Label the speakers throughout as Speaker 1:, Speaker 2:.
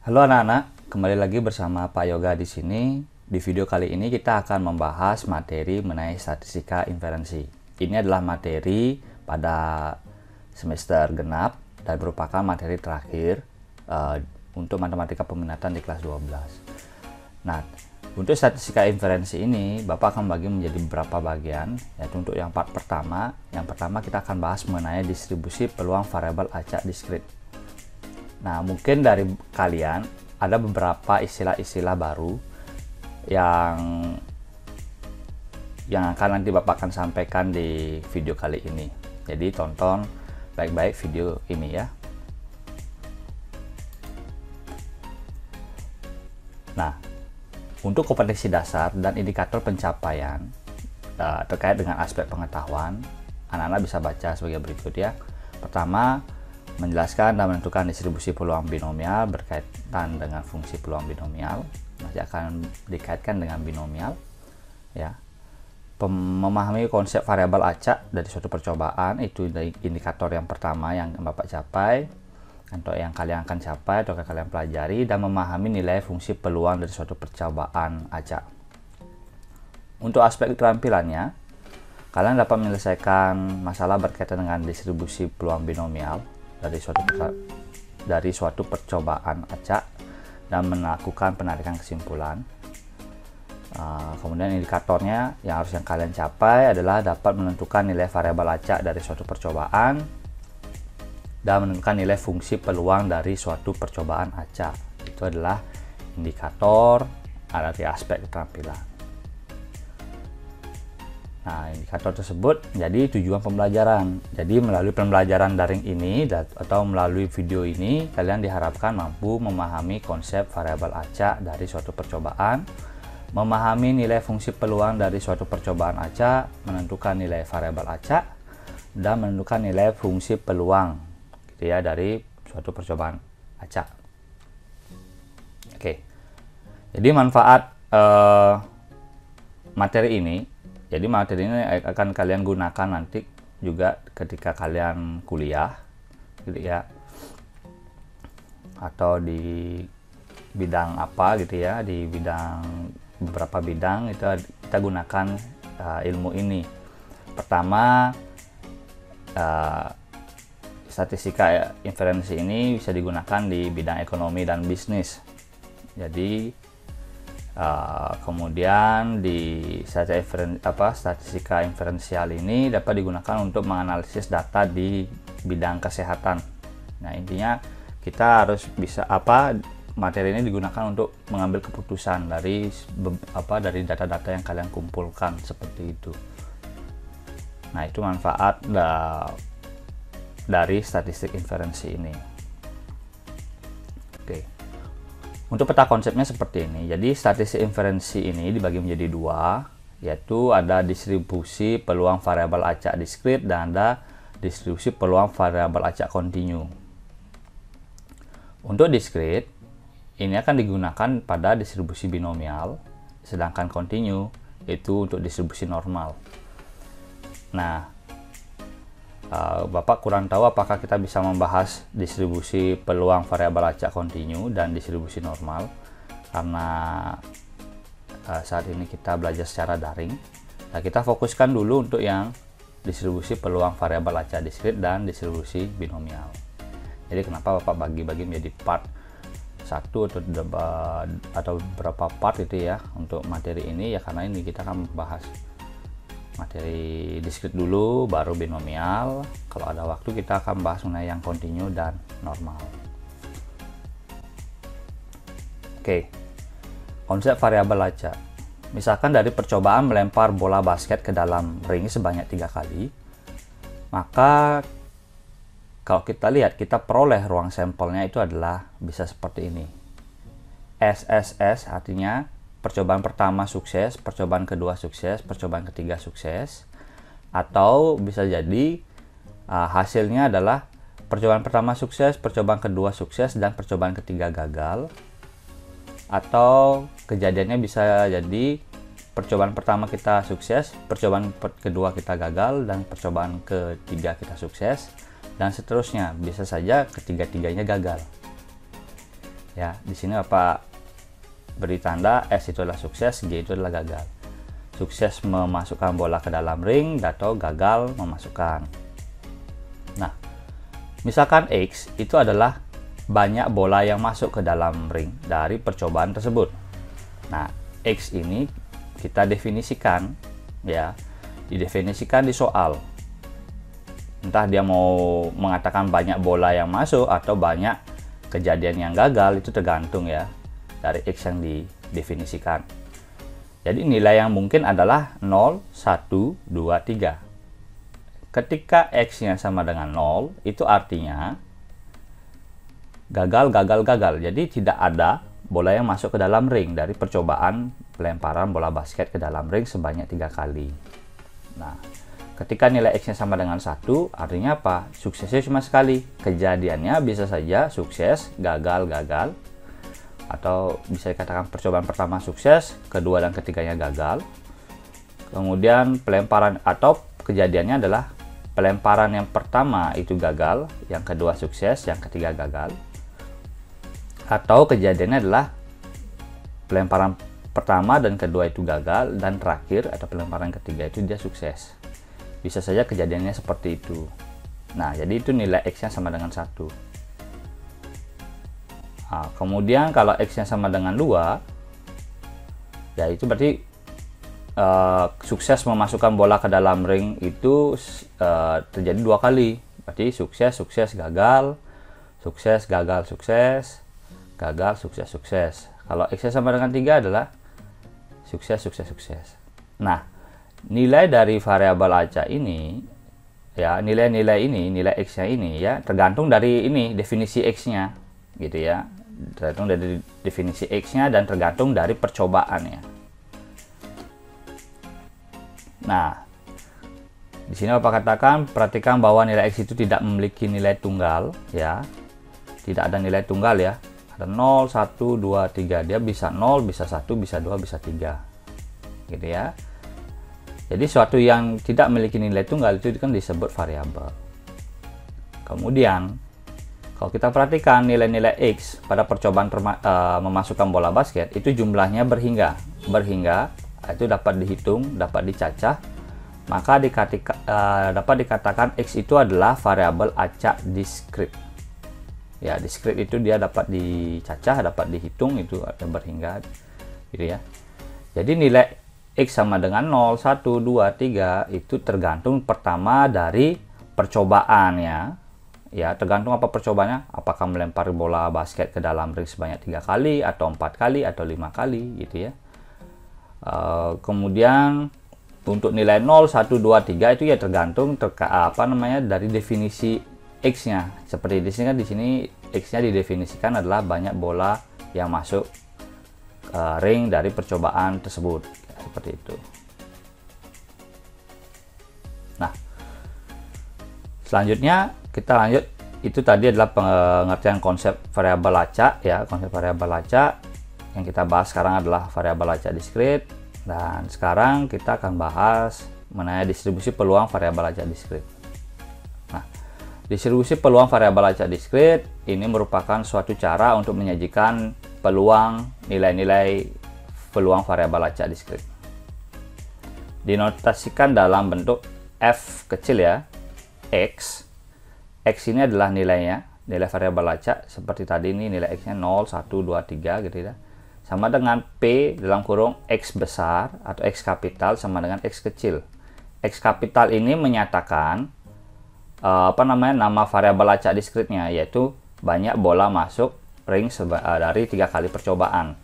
Speaker 1: Halo anak-anak, kembali lagi bersama Pak Yoga di sini. Di video kali ini kita akan membahas materi mengenai statistika inferensi. Ini adalah materi pada semester genap dan merupakan materi terakhir untuk matematika peminatan di kelas 12. Nah, untuk statistika inferensi ini, Bapak akan bagi menjadi beberapa bagian, yaitu untuk yang part pertama. Yang pertama kita akan bahas mengenai distribusi peluang variabel acak diskrit. Nah, mungkin dari kalian ada beberapa istilah-istilah baru yang akan nanti Bapak akan sampaikan di video kali ini. Jadi tonton baik-baik video ini ya. Nah, untuk kompetensi dasar dan indikator pencapaian terkait dengan aspek pengetahuan, anak-anak bisa baca sebagai berikut ya. Pertama, menjelaskan dan menentukan distribusi peluang binomial berkaitan dengan fungsi peluang binomial, masih akan dikaitkan dengan binomial ya. Memahami konsep variabel acak dari suatu percobaan, itu indikator yang pertama yang Bapak capai atau yang kalian akan capai atau kalian pelajari, dan memahami nilai fungsi peluang dari suatu percobaan acak. Untuk aspek keterampilannya, kalian dapat menyelesaikan masalah berkaitan dengan distribusi peluang binomial dari suatu percobaan acak dan melakukan penarikan kesimpulan. Kemudian indikatornya yang harus kalian capai adalah dapat menentukan nilai variabel acak dari suatu percobaan dan menentukan nilai fungsi peluang dari suatu percobaan acak. Itu adalah indikator dari aspek keterampilan. Nah, indikator tersebut menjadi tujuan pembelajaran. Jadi melalui pembelajaran daring ini atau melalui video ini, kalian diharapkan mampu memahami konsep variabel acak dari suatu percobaan, memahami nilai fungsi peluang dari suatu percobaan acak, menentukan nilai variabel acak, dan menentukan nilai fungsi peluang gitu ya dari suatu percobaan acak. Oke. Jadi manfaat materi ini, akan kalian gunakan nanti juga ketika kalian kuliah gitu ya, atau di bidang apa gitu ya, di beberapa bidang itu kita gunakan ilmu ini. Pertama, statistika inferensi ini bisa digunakan di bidang ekonomi dan bisnis. Jadi kemudian di statistika inferensial ini dapat digunakan untuk menganalisis data di bidang kesehatan. Nah, intinya kita harus bisa materi ini digunakan untuk mengambil keputusan dari data-data yang kalian kumpulkan seperti itu. Nah, itu manfaat dari statistik inferensi ini. Oke. Untuk peta konsepnya seperti ini. Jadi statistik inferensi ini dibagi menjadi dua, yaitu ada distribusi peluang variabel acak diskrit dan ada distribusi peluang variabel acak kontinu. Untuk diskrit, ini akan digunakan pada distribusi binomial, sedangkan kontinu itu untuk distribusi normal. Nah, Bapak kurang tahu apakah kita bisa membahas distribusi peluang variabel acak kontinu dan distribusi normal, karena saat ini kita belajar secara daring. Nah, kita fokuskan dulu untuk yang distribusi peluang variabel acak diskrit dan distribusi binomial. Jadi kenapa Bapak bagi-bagi menjadi part 1 atau beberapa part itu ya untuk materi ini ya, karena ini kita akan membahas materi diskrit dulu, baru binomial. Kalau ada waktu kita akan bahas mengenai yang kontinu dan normal. Oke, konsep variabel acak. Misalkan dari percobaan melempar bola basket ke dalam ring sebanyak 3 kali, maka kalau kita lihat, kita peroleh ruang sampelnya itu adalah bisa seperti ini. SSS artinya percobaan pertama sukses, percobaan kedua sukses, percobaan ketiga sukses. Atau bisa jadi hasilnya adalah percobaan pertama sukses, percobaan kedua sukses, dan percobaan ketiga gagal. Atau kejadiannya bisa jadi percobaan pertama kita sukses, percobaan kedua kita gagal, dan percobaan ketiga kita sukses, dan seterusnya. Bisa saja ketiga-tiganya gagal. Ya, di sini Bapak beri tanda S itu adalah sukses, G itu adalah gagal. Sukses memasukkan bola ke dalam ring atau gagal memasukkan. Nah, misalkan X itu adalah banyak bola yang masuk ke dalam ring dari percobaan tersebut. Nah, X ini kita definisikan, ya, didefinisikan di soal. Entah dia mau mengatakan banyak bola yang masuk atau banyak kejadian yang gagal, itu tergantung ya dari X yang didefinisikan. Jadi nilai yang mungkin adalah 0, 1, 2, 3. Ketika X-nya sama dengan 0, itu artinya gagal, gagal, gagal. Jadi tidak ada bola yang masuk ke dalam ring dari percobaan pelemparan bola basket ke dalam ring sebanyak 3 kali. Nah, ketika nilai X-nya sama dengan 1, artinya apa? Suksesnya cuma sekali. Kejadiannya bisa saja sukses, gagal, gagal. Atau bisa dikatakan percobaan pertama sukses, kedua dan ketiganya gagal. Kemudian pelemparan atau kejadiannya adalah pelemparan yang pertama itu gagal, yang kedua sukses, yang ketiga gagal. Atau kejadiannya adalah pelemparan pertama dan kedua itu gagal, dan terakhir atau pelemparan ketiga itu dia sukses. Bisa saja kejadiannya seperti itu. Nah, jadi itu nilai X-nya sama dengan 1. Nah, kemudian kalau X-nya sama dengan 2, ya itu berarti sukses memasukkan bola ke dalam ring itu terjadi 2 kali. Berarti sukses, sukses, gagal, sukses, gagal, sukses, gagal, sukses, sukses. Kalau X-nya sama dengan 3 adalah sukses, sukses, sukses. Nah, nilai dari variabel acak ini, ya, nilai-nilai ini, nilai X-nya ini ya tergantung dari ini definisi X-nya, gitu ya. Tergantung dari definisi X-nya dan tergantung dari percobaannya. Nah, di sini Bapak katakan, perhatikan bahwa nilai X itu tidak memiliki nilai tunggal, ya. Tidak ada nilai tunggal ya. Ada 0, 1, 2, 3. Dia bisa 0, bisa 1, bisa 2, bisa 3. Gitu ya. Jadi suatu yang tidak memiliki nilai tunggal itu kan disebut variabel. Kemudian kalau kita perhatikan nilai-nilai X pada percobaan memasukkan bola basket itu jumlahnya berhingga. Berhingga itu dapat dihitung, dapat dicacah. Maka dapat dikatakan X itu adalah variabel acak diskrit. Ya, diskrit itu dia dapat dicacah, dapat dihitung, itu ada berhingga gitu ya. Jadi nilai X sama dengan 0, 1, 2, 3 itu tergantung pertama dari percobaannya. Ya, tergantung apa percobaannya, apakah melempar bola basket ke dalam ring sebanyak 3 kali atau 4 kali atau 5 kali gitu ya. Kemudian untuk nilai 0, 1, 2, 3 itu ya tergantung dari definisi X-nya. Seperti di sini kan, di sini X-nya didefinisikan adalah banyak bola yang masuk ring dari percobaan tersebut. Seperti itu. Nah, selanjutnya kita lanjut. Itu tadi adalah pengertian konsep variabel acak ya. Konsep variabel acak yang kita bahas sekarang adalah variabel acak diskrit, dan sekarang kita akan bahas mengenai distribusi peluang variabel acak diskrit. Nah, distribusi peluang variabel acak diskrit ini merupakan suatu cara untuk menyajikan peluang nilai-nilai peluang variabel acak diskrit. Dinotasikan dalam bentuk F kecil ya, X. X ini adalah nilainya, nilai variabel acak seperti tadi ini, nilai X-nya 0, 1, 2, 3 gitu ya. Sama dengan P dalam kurung X besar atau X kapital sama dengan X kecil. X kapital ini menyatakan nama variabel acak diskritnya, yaitu banyak bola masuk ring dari 3 kali percobaan.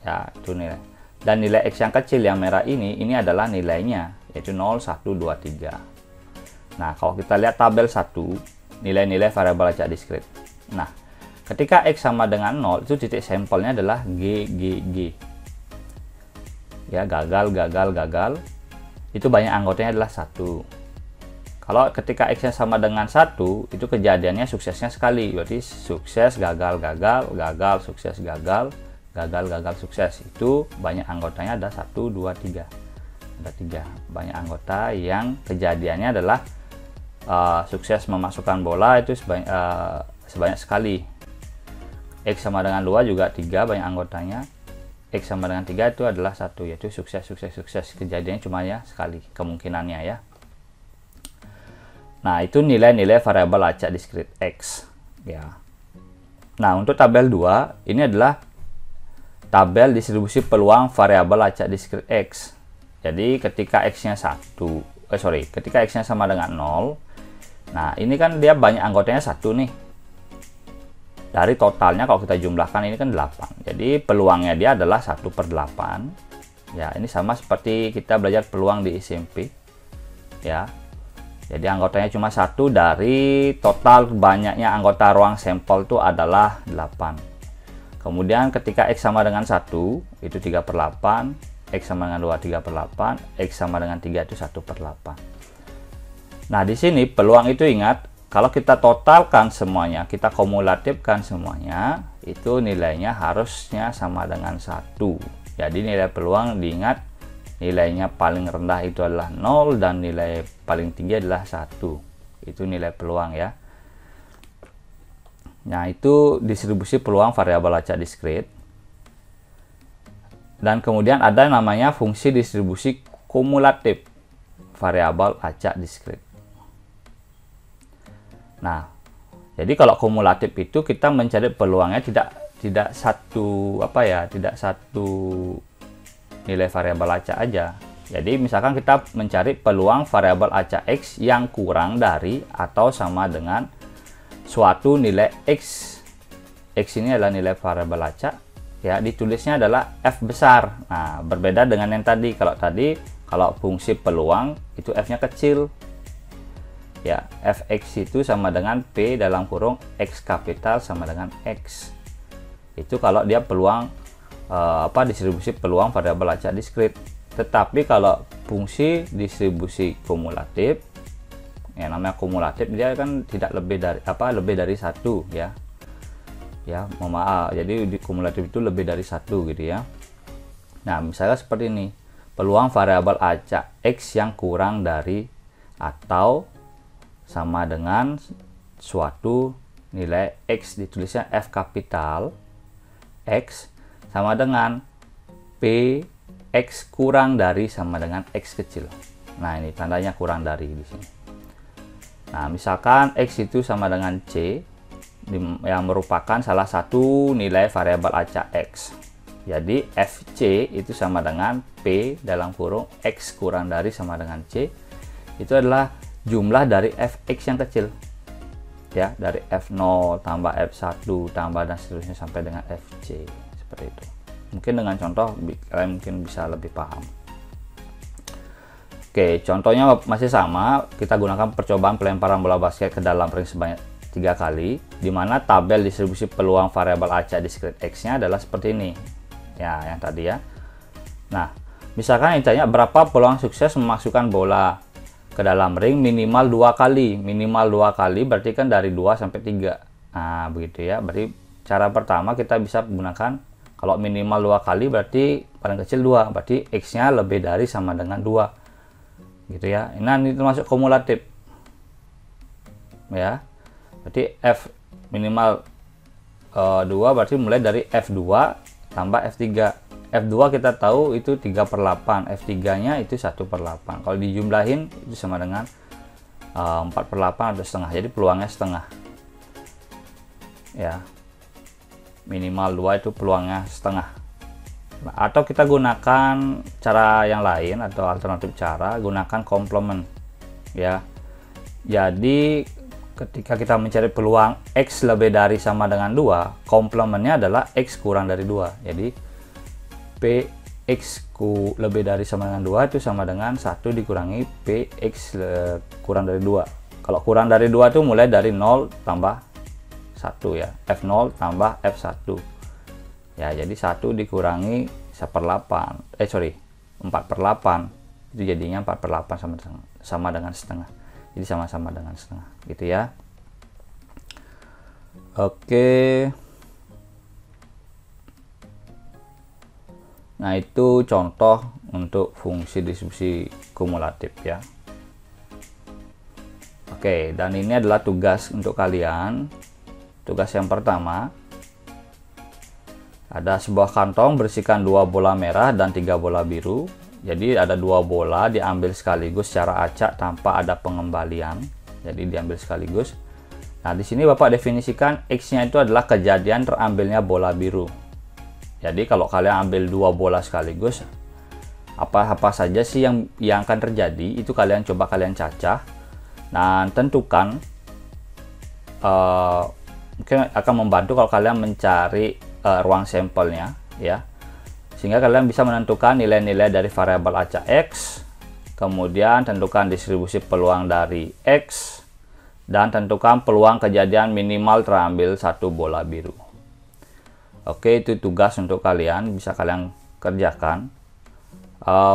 Speaker 1: Ya, itu nilai. Dan nilai X yang kecil yang merah ini adalah nilainya, yaitu 0, 1, 2, 3. Nah, kalau kita lihat tabel 1, nilai-nilai variabel acak diskrit. Nah, ketika X sama dengan 0, itu titik sampelnya adalah G, G, G. Ya, gagal, gagal, gagal. Itu banyak anggotanya adalah 1. Kalau ketika X-nya sama dengan 1, itu kejadiannya suksesnya sekali. Berarti sukses, gagal, gagal, gagal, sukses, gagal, gagal, gagal, sukses. Itu banyak anggotanya ada 1, 2, 3. Ada 3. Banyak anggota yang kejadiannya adalah sukses memasukkan bola itu sebanyak sekali. X sama dengan 2 juga 3 banyak anggotanya. X sama dengan 3 itu adalah 1, yaitu sukses. Kejadiannya cuma ya sekali kemungkinannya ya. Nah, itu nilai-nilai variabel acak diskrit X ya. Nah, untuk tabel 2 ini adalah tabel distribusi peluang variabel acak diskrit X. Jadi ketika X-nya ketika X-nya sama dengan 0. Nah, ini kan dia banyak anggotanya 1 nih. Dari totalnya kalau kita jumlahkan ini kan 8. Jadi peluangnya dia adalah 1/8. Ya, ini sama seperti kita belajar peluang di SMP. Ya. Jadi anggotanya cuma 1 dari total banyaknya anggota ruang sampel itu adalah 8. Kemudian ketika X sama dengan 1 itu 3/8, X sama dengan 2 3/8, X sama dengan 3 itu 1/8. Nah, di sini peluang itu ingat, kalau kita totalkan semuanya, kita kumulatifkan semuanya, itu nilainya harusnya sama dengan 1. Jadi nilai peluang diingat, nilainya paling rendah itu adalah 0 dan nilai paling tinggi adalah 1. Itu nilai peluang ya. Nah, itu distribusi peluang variabel acak diskrit. Dan kemudian ada namanya fungsi distribusi kumulatif variabel acak diskrit. Nah, jadi kalau kumulatif itu kita mencari peluangnya tidak satu nilai variabel acak aja. Jadi misalkan kita mencari peluang variabel acak X yang kurang dari atau sama dengan suatu nilai X. X ini adalah nilai variabel acak ya, ditulisnya adalah F besar. Nah, berbeda dengan yang tadi. Kalau fungsi peluang itu F-nya kecil. Ya, Fx itu sama dengan P dalam kurung X kapital sama dengan X. Itu kalau dia peluang distribusi peluang variabel acak diskrit. Tetapi kalau fungsi distribusi kumulatif, ya namanya kumulatif, dia kan tidak lebih dari 1 ya. Ya, maaf. Jadi di kumulatif itu lebih dari 1 gitu ya. Nah, misalnya seperti ini. Peluang variabel acak X yang kurang dari atau sama dengan suatu nilai X, ditulisnya F kapital X sama dengan P X kurang dari sama dengan X kecil. Nah, ini tandanya kurang dari di sini. Nah, misalkan X itu sama dengan C yang merupakan salah satu nilai variabel acak X. Jadi FC itu sama dengan P dalam kurung X kurang dari sama dengan C. Itu adalah jumlah dari Fx yang kecil ya, dari F0 tambah F1 tambah dan seterusnya sampai dengan Fc, seperti itu. Mungkin dengan contoh kalian mungkin bisa lebih paham. Oke, contohnya masih sama, kita gunakan percobaan pelemparan bola basket ke dalam ring sebanyak 3 kali, di mana tabel distribusi peluang variabel acak diskrit X-nya adalah seperti ini ya, yang tadi ya. Nah, misalkan ditanya berapa peluang sukses memasukkan bola ke dalam ring minimal 2 kali. Minimal 2 kali berarti kan dari 2 sampai 3. Nah, begitu ya. Berarti cara pertama kita bisa menggunakan, kalau minimal 2 kali berarti paling kecil 2. Berarti X-nya lebih dari sama dengan 2. Gitu ya. Nah, ini termasuk kumulatif. Ya. Berarti F minimal 2 berarti mulai dari F2 tambah F3. F2 kita tahu itu 3/8, F3-nya itu 1/8. Kalau dijumlahin itu sama dengan 4/8 atau setengah. Jadi peluangnya setengah. Ya. Minimal 2 itu peluangnya setengah. Atau kita gunakan cara yang lain atau alternatif cara, gunakan komplement. Ya. Jadi ketika kita mencari peluang X lebih dari sama dengan 2, komplementnya adalah X kurang dari 2. Jadi Px lebih dari sama dengan 2 itu sama dengan 1 dikurangi Px kurang dari 2. Kalau kurang dari 2 itu mulai dari 0 tambah 1 ya, F0 tambah F1 ya, jadi 1 dikurangi 4/8 itu jadinya 4/8 sama dengan setengah. Jadi sama-sama dengan setengah gitu ya. Oke. Nah, itu contoh untuk fungsi distribusi kumulatif ya. Oke, dan ini adalah tugas untuk kalian. Tugas yang pertama, Ada sebuah kantong berisikan 2 bola merah dan 3 bola biru. Jadi ada 2 bola diambil sekaligus secara acak tanpa ada pengembalian. Jadi diambil sekaligus. Nah, di sini Bapak definisikan X-nya itu adalah kejadian terambilnya bola biru. Jadi kalau kalian ambil 2 bola sekaligus, apa saja sih yang akan terjadi, itu kalian coba kalian cacah. Nah, tentukan mungkin akan membantu kalau kalian mencari ruang sampelnya ya, sehingga kalian bisa menentukan nilai-nilai dari variabel acak X, kemudian tentukan distribusi peluang dari X, dan tentukan peluang kejadian minimal terambil 1 bola biru. Oke, itu tugas untuk kalian, bisa kalian kerjakan.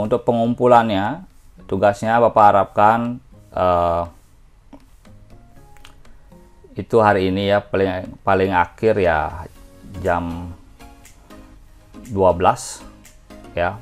Speaker 1: Untuk pengumpulannya, tugasnya Bapak harapkan itu hari ini ya, paling akhir ya jam 12 ya,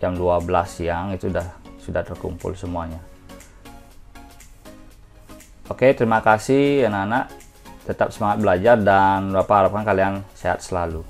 Speaker 1: jam 12 siang itu sudah terkumpul semuanya. Oke, terima kasih anak-anak, tetap semangat belajar dan Bapak harapkan kalian sehat selalu.